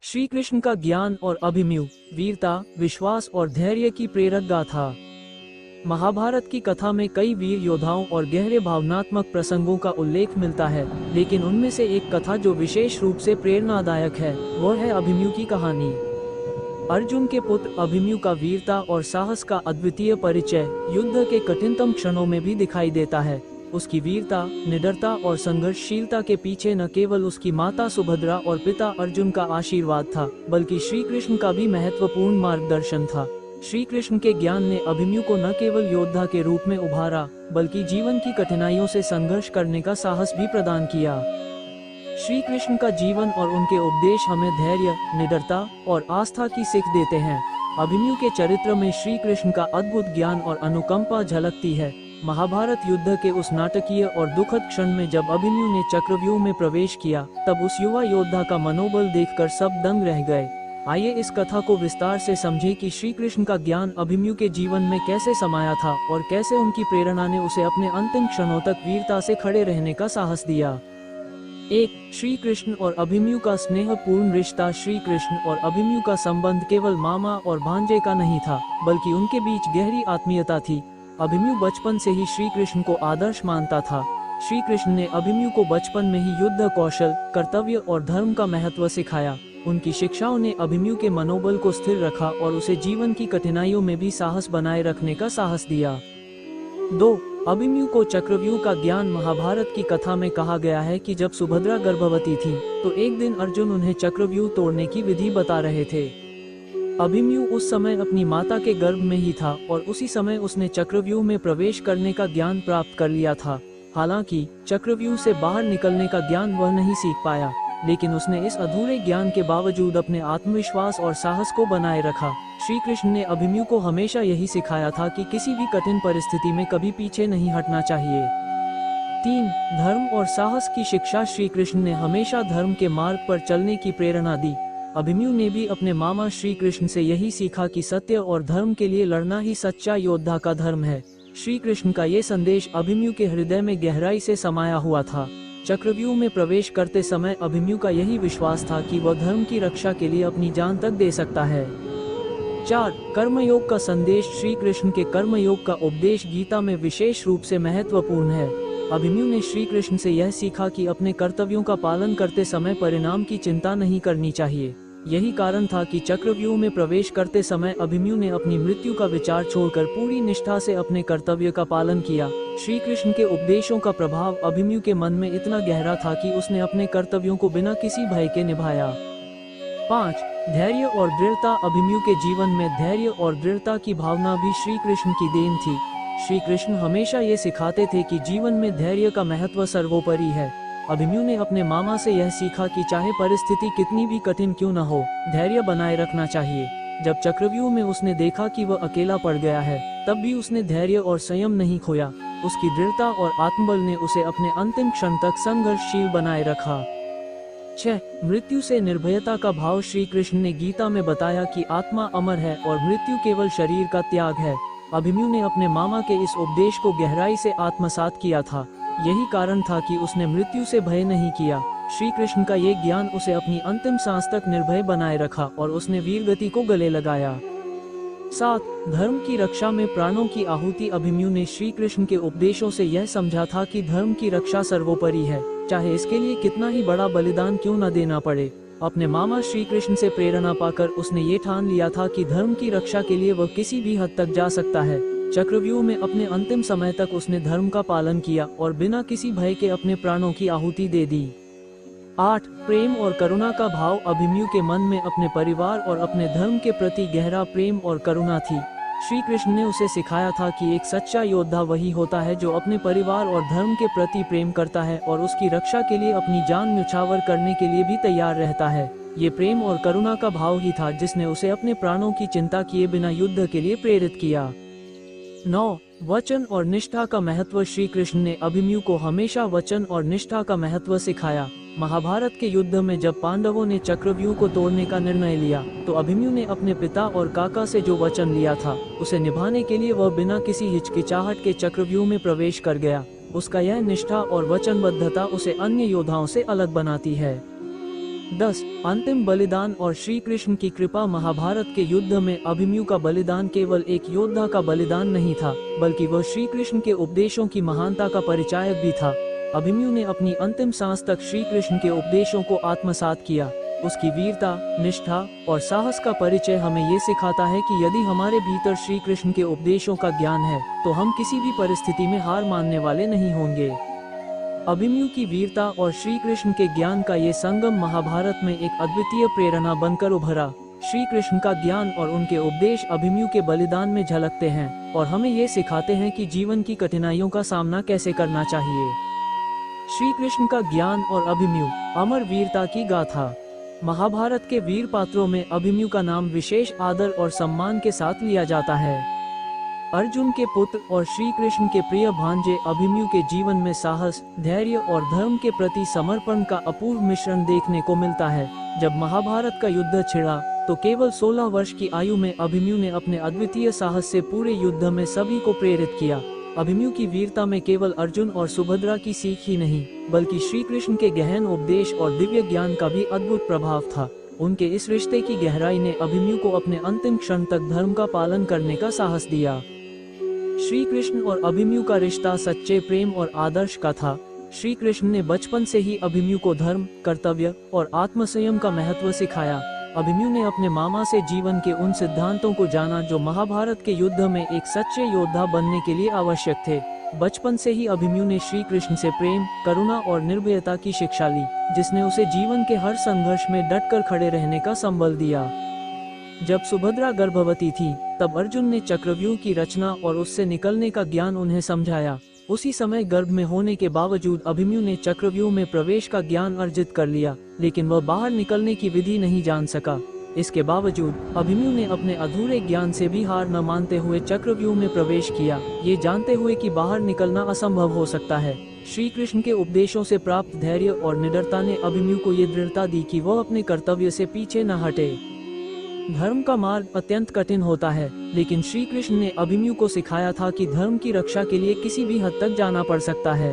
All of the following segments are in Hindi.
श्री कृष्ण का ज्ञान और अभिमन्यु, वीरता, विश्वास और धैर्य की प्रेरक गाथा। महाभारत की कथा में कई वीर योद्धाओं और गहरे भावनात्मक प्रसंगों का उल्लेख मिलता है, लेकिन उनमें से एक कथा जो विशेष रूप से प्रेरणादायक है, वह है अभिमन्यु की कहानी। अर्जुन के पुत्र अभिमन्यु का वीरता और साहस का अद्वितीय परिचय युद्ध के कठिनतम क्षणों में भी दिखाई देता है। उसकी वीरता, निडरता और संघर्षशीलता के पीछे न केवल उसकी माता सुभद्रा और पिता अर्जुन का आशीर्वाद था, बल्कि श्री कृष्ण का भी महत्वपूर्ण मार्गदर्शन था। श्री कृष्ण के ज्ञान ने अभिमन्यु को न केवल योद्धा के रूप में उभारा, बल्कि जीवन की कठिनाइयों से संघर्ष करने का साहस भी प्रदान किया। श्री कृष्ण का जीवन और उनके उपदेश हमें धैर्य, निडरता और आस्था की सीख देते हैं। अभिमन्यु के चरित्र में श्री कृष्ण का अद्भुत ज्ञान और अनुकंपा झलकती है। महाभारत युद्ध के उस नाटकीय और दुखद क्षण में जब अभिमन्यु ने चक्रव्यूह में प्रवेश किया, तब उस युवा योद्धा का मनोबल देखकर सब दंग रह गए। आइए इस कथा को विस्तार से समझें कि श्री कृष्ण का ज्ञान अभिमन्यु के जीवन में कैसे समाया था और कैसे उनकी प्रेरणा ने उसे अपने अंतिम क्षणों तक वीरता से खड़े रहने का साहस दिया। 1. श्री कृष्ण और अभिमन्यु का स्नेहपूर्ण रिश्ता। श्री कृष्ण और अभिमन्यु का संबंध केवल मामा और भांजे का नहीं था, बल्कि उनके बीच गहरी आत्मीयता थी। अभिमन्यु बचपन से ही श्री कृष्ण को आदर्श मानता था। श्री कृष्ण ने अभिमन्यु को बचपन में ही युद्ध कौशल, कर्तव्य और धर्म का महत्व सिखाया। उनकी शिक्षाओं ने अभिमन्यु के मनोबल को स्थिर रखा और उसे जीवन की कठिनाइयों में भी साहस बनाए रखने का साहस दिया। 2. अभिमन्यु को चक्रव्यूह का ज्ञान। महाभारत की कथा में कहा गया है कि जब सुभद्रा गर्भवती थी, तो एक दिन अर्जुन उन्हें चक्रव्यूह तोड़ने की विधि बता रहे थे। अभिमन्यु उस समय अपनी माता के गर्भ में ही था और उसी समय उसने चक्रव्यूह में प्रवेश करने का ज्ञान प्राप्त कर लिया था। हालांकि चक्रव्यूह से बाहर निकलने का ज्ञान वह नहीं सीख पाया, लेकिन उसने इस अधूरे ज्ञान के बावजूद अपने आत्मविश्वास और साहस को बनाए रखा। श्री कृष्ण ने अभिमन्यु को हमेशा यही सिखाया था कि किसी भी कठिन परिस्थिति में कभी पीछे नहीं हटना चाहिए। 3. धर्म और साहस की शिक्षा। श्री कृष्ण ने हमेशा धर्म के मार्ग पर चलने की प्रेरणा दी। अभिमन्यु ने भी अपने मामा श्री कृष्ण से यही सीखा कि सत्य और धर्म के लिए लड़ना ही सच्चा योद्धा का धर्म है। श्री कृष्ण का ये संदेश अभिमन्यु के हृदय में गहराई से समाया हुआ था। चक्रव्यूह में प्रवेश करते समय अभिमन्यु का यही विश्वास था कि वह धर्म की रक्षा के लिए अपनी जान तक दे सकता है। 4. कर्मयोग का संदेश। श्री कृष्ण के कर्मयोग का उपदेश गीता में विशेष रूप से महत्वपूर्ण है। अभिमन्यु ने श्री कृष्ण से यह सीखा कि अपने कर्तव्यों का पालन करते समय परिणाम की चिंता नहीं करनी चाहिए। यही कारण था कि चक्रव्यूह में प्रवेश करते समय अभिमन्यु ने अपनी मृत्यु का विचार छोड़कर पूरी निष्ठा से अपने कर्तव्य का पालन किया। श्री कृष्ण के उपदेशों का प्रभाव अभिमन्यु के मन में इतना गहरा था कि उसने अपने कर्तव्यों को बिना किसी भय के निभाया। 5. धैर्य और दृढ़ता। अभिमन्यु के जीवन में धैर्य और दृढ़ता की भावना भी श्री कृष्ण की देन थी। श्री कृष्ण हमेशा ये सिखाते थे कि जीवन में धैर्य का महत्व सर्वोपरि है। अभिमन्यु ने अपने मामा से यह सीखा कि चाहे परिस्थिति कितनी भी कठिन क्यों न हो, धैर्य बनाए रखना चाहिए। जब चक्रव्यूह में उसने देखा कि वह अकेला पड़ गया है, तब भी उसने धैर्य और संयम नहीं खोया। उसकी दृढ़ता और आत्मबल ने उसे अपने अंतिम क्षण तक संघर्षशील बनाए रखा। 6. मृत्यु से निर्भयता का भाव। श्री कृष्ण ने गीता में बताया कि आत्मा अमर है और मृत्यु केवल शरीर का त्याग है। अभिमन्यु ने अपने मामा के इस उपदेश को गहराई से आत्मसात किया था। यही कारण था कि उसने मृत्यु से भय नहीं किया। श्री कृष्ण का ये ज्ञान उसे अपनी अंतिम सांस तक निर्भय बनाए रखा और उसने वीरगति को गले लगाया। 7. धर्म की रक्षा में प्राणों की आहुति। अभिमन्यु ने श्री कृष्ण के उपदेशों से यह समझा था कि धर्म की रक्षा सर्वोपरि है, चाहे इसके लिए कितना ही बड़ा बलिदान क्यों न देना पड़े। अपने मामा श्री कृष्ण से प्रेरणा पाकर उसने ये ठान लिया था कि धर्म की रक्षा के लिए वह किसी भी हद तक जा सकता है। चक्रव्यूह में अपने अंतिम समय तक उसने धर्म का पालन किया और बिना किसी भय के अपने प्राणों की आहुति दे दी। 8. प्रेम और करुणा का भाव। अभिमन्यु के मन में अपने परिवार और अपने धर्म के प्रति गहरा प्रेम और करुणा थी। श्री कृष्ण ने उसे सिखाया था कि एक सच्चा योद्धा वही होता है जो अपने परिवार और धर्म के प्रति प्रेम करता है और उसकी रक्षा के लिए अपनी जान न्यौछावर करने के लिए भी तैयार रहता है। ये प्रेम और करुणा का भाव ही था जिसने उसे अपने प्राणों की चिंता किए बिना युद्ध के लिए प्रेरित किया। 9. वचन और निष्ठा का महत्व। श्री कृष्ण ने अभिमन्यु को हमेशा वचन और निष्ठा का महत्व सिखाया। महाभारत के युद्ध में जब पांडवों ने चक्रव्यूह को तोड़ने का निर्णय लिया, तो अभिमन्यु ने अपने पिता और काका से जो वचन लिया था, उसे निभाने के लिए वह बिना किसी हिचकिचाहट के चक्रव्यूह में प्रवेश कर गया। उसका यह निष्ठा और वचनबद्धता उसे अन्य योद्धाओं से अलग बनाती है। 10. अंतिम बलिदान और श्री कृष्ण की कृपा। महाभारत के युद्ध में अभिमन्यु का बलिदान केवल एक योद्धा का बलिदान नहीं था, बल्कि वह श्री कृष्ण के उपदेशों की महानता का परिचायक भी था। अभिमन्यु ने अपनी अंतिम सांस तक श्री कृष्ण के उपदेशों को आत्मसात किया। उसकी वीरता, निष्ठा और साहस का परिचय हमें ये सिखाता है कि यदि हमारे भीतर श्री कृष्ण के उपदेशों का ज्ञान है, तो हम किसी भी परिस्थिति में हार मानने वाले नहीं होंगे। अभिमन्यु की वीरता और श्री कृष्ण के ज्ञान का ये संगम महाभारत में एक अद्वितीय प्रेरणा बनकर उभरा। श्री कृष्ण का ज्ञान और उनके उपदेश अभिमन्यु के बलिदान में झलकते हैं और हमें ये सिखाते हैं कि जीवन की कठिनाइयों का सामना कैसे करना चाहिए। श्री कृष्ण का ज्ञान और अभिमन्यु, अमर वीरता की गाथा। महाभारत के वीर पात्रों में अभिमन्यु का नाम विशेष आदर और सम्मान के साथ लिया जाता है। अर्जुन के पुत्र और श्री कृष्ण के प्रिय भांजे अभिमन्यु के जीवन में साहस, धैर्य और धर्म के प्रति समर्पण का अपूर्व मिश्रण देखने को मिलता है। जब महाभारत का युद्ध छिड़ा, तो केवल 16 वर्ष की आयु में अभिमन्यु ने अपने अद्वितीय साहस से पूरे युद्ध में सभी को प्रेरित किया। अभिमन्यु की वीरता में केवल अर्जुन और सुभद्रा की सीख ही नहीं, बल्कि श्री कृष्ण के गहन उपदेश और दिव्य ज्ञान का भी अद्भुत प्रभाव था। उनके इस रिश्ते की गहराई ने अभिमन्यु को अपने अंतिम क्षण तक धर्म का पालन करने का साहस दिया। श्री कृष्ण और अभिमन्यु का रिश्ता सच्चे प्रेम और आदर्श का था। श्री कृष्ण ने बचपन से ही अभिमन्यु को धर्म, कर्तव्य और आत्मसंयम का महत्व सिखाया। अभिमन्यु ने अपने मामा से जीवन के उन सिद्धांतों को जाना जो महाभारत के युद्ध में एक सच्चे योद्धा बनने के लिए आवश्यक थे। बचपन से ही अभिमन्यु ने श्री कृष्ण से प्रेम, करुणा और निर्भयता की शिक्षा ली, जिसने उसे जीवन के हर संघर्ष में डटकर खड़े रहने का संबल दिया। जब सुभद्रा गर्भवती थी, तब अर्जुन ने चक्रव्यूह की रचना और उससे निकलने का ज्ञान उन्हें समझाया। उसी समय गर्भ में होने के बावजूद अभिमन्यु ने चक्रव्यूह में प्रवेश का ज्ञान अर्जित कर लिया, लेकिन वह बाहर निकलने की विधि नहीं जान सका। इसके बावजूद अभिमन्यु ने अपने अधूरे ज्ञान से भी हार न मानते हुए चक्रव्यूह में प्रवेश किया, ये जानते हुए कि बाहर निकलना असंभव हो सकता है। श्री कृष्ण के उपदेशों से प्राप्त धैर्य और निडरता ने अभिमन्यु को ये दृढ़ता दी कि वह अपने कर्तव्य से पीछे न हटे। धर्म का मार्ग अत्यंत कठिन होता है, लेकिन श्री कृष्ण ने अभिमन्यु को सिखाया था कि धर्म की रक्षा के लिए किसी भी हद तक जाना पड़ सकता है।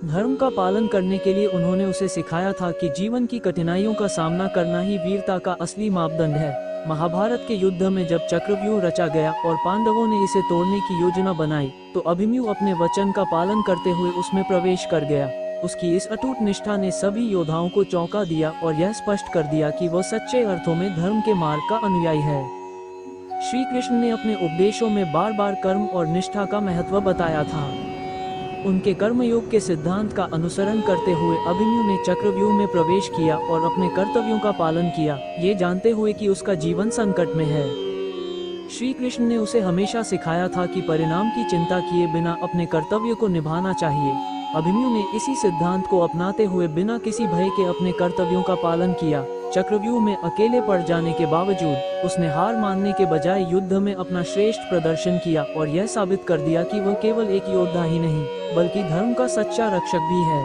धर्म का पालन करने के लिए उन्होंने उसे सिखाया था कि जीवन की कठिनाइयों का सामना करना ही वीरता का असली मापदंड है। महाभारत के युद्ध में जब चक्रव्यूह रचा गया और पांडवों ने इसे तोड़ने की योजना बनाई, तो अभिमन्यु अपने वचन का पालन करते हुए उसमें प्रवेश कर गया। उसकी इस अटूट निष्ठा ने सभी योद्धाओं को चौंका दिया और यह स्पष्ट कर दिया कि वह सच्चे अर्थों में धर्म के मार्ग का अनुयायी है। श्री कृष्ण ने अपने उपदेशों में बार बार कर्म और निष्ठा का महत्व बताया था। उनके कर्मयोग के सिद्धांत का अनुसरण करते हुए अभिमन्यु ने चक्रव्यूह में प्रवेश किया और अपने कर्तव्यों का पालन किया, ये जानते हुए कि उसका जीवन संकट में है। श्री कृष्ण ने उसे हमेशा सिखाया था कि परिणाम की चिंता किए बिना अपने कर्तव्य को निभाना चाहिए। अभिमन्यु ने इसी सिद्धांत को अपनाते हुए बिना किसी भय के अपने कर्तव्यों का पालन किया। चक्रव्यूह में अकेले पड़ जाने के बावजूद उसने हार मानने के बजाय युद्ध में अपना श्रेष्ठ प्रदर्शन किया और यह साबित कर दिया कि वह केवल एक योद्धा ही नहीं, बल्कि धर्म का सच्चा रक्षक भी है।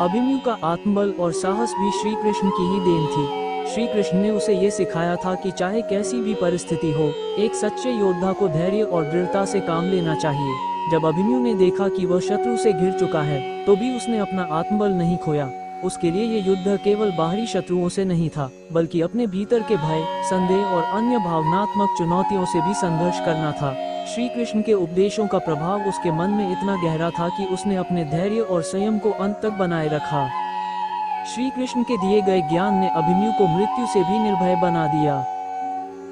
अभिमन्यु का आत्मबल और साहस भी श्री कृष्ण की ही देन थी। श्री कृष्ण ने उसे ये सिखाया था कि चाहे कैसी भी परिस्थिति हो, एक सच्चे योद्धा को धैर्य और दृढ़ता से काम लेना चाहिए। जब अभिमन्यु ने देखा कि वह शत्रु से घिर चुका है, तो भी उसने अपना आत्मबल नहीं खोया। उसके लिए ये युद्ध केवल बाहरी शत्रुओं से नहीं था, बल्कि अपने भीतर के भय, संदेह और अन्य भावनात्मक चुनौतियों से भी संघर्ष करना था। श्री कृष्ण के उपदेशों का प्रभाव उसके मन में इतना गहरा था कि उसने अपने धैर्य और संयम को अंत तक बनाए रखा। श्री कृष्ण के दिए गए ज्ञान ने अभिमन्यु को मृत्यु से भी निर्भय बना दिया।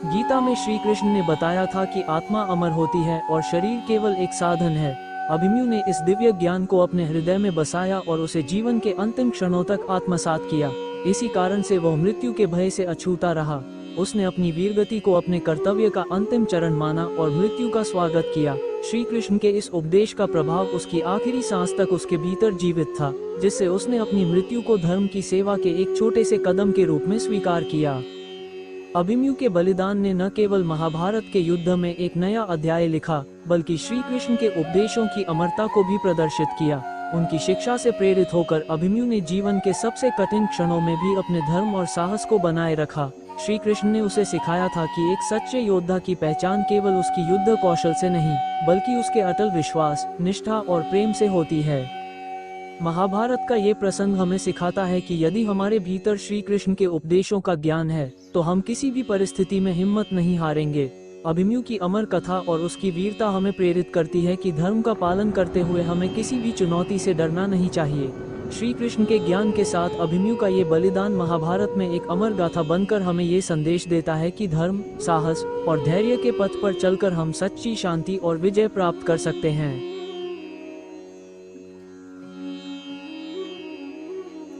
गीता में श्री कृष्ण ने बताया था कि आत्मा अमर होती है और शरीर केवल एक साधन है। अभिमन्यु ने इस दिव्य ज्ञान को अपने हृदय में बसाया और उसे जीवन के अंतिम क्षणों तक आत्मसात किया। इसी कारण से वह मृत्यु के भय से अछूता रहा। उसने अपनी वीरगति को अपने कर्तव्य का अंतिम चरण माना और मृत्यु का स्वागत किया। श्री कृष्ण के इस उपदेश का प्रभाव उसकी आखिरी सांस तक उसके भीतर जीवित था, जिससे उसने अपनी मृत्यु को धर्म की सेवा के एक छोटे से कदम के रूप में स्वीकार किया। अभिमन्यु के बलिदान ने न केवल महाभारत के युद्ध में एक नया अध्याय लिखा, बल्कि श्री कृष्ण के उपदेशों की अमरता को भी प्रदर्शित किया। उनकी शिक्षा से प्रेरित होकर अभिमन्यु ने जीवन के सबसे कठिन क्षणों में भी अपने धर्म और साहस को बनाए रखा। श्री कृष्ण ने उसे सिखाया था कि एक सच्चे योद्धा की पहचान केवल उसकी युद्ध कौशल से नहीं, बल्कि उसके अटल विश्वास, निष्ठा और प्रेम से होती है। महाभारत का ये प्रसंग हमें सिखाता है कि यदि हमारे भीतर श्री कृष्ण के उपदेशों का ज्ञान है तो हम किसी भी परिस्थिति में हिम्मत नहीं हारेंगे। अभिमन्यु की अमर कथा और उसकी वीरता हमें प्रेरित करती है कि धर्म का पालन करते हुए हमें किसी भी चुनौती से डरना नहीं चाहिए। श्री कृष्ण के ज्ञान के साथ अभिमन्यु का ये बलिदान महाभारत में एक अमर गाथा बनकर हमें ये संदेश देता है कि धर्म, साहस और धैर्य के पथ पर चलकर हम सच्ची शांति और विजय प्राप्त कर सकते हैं।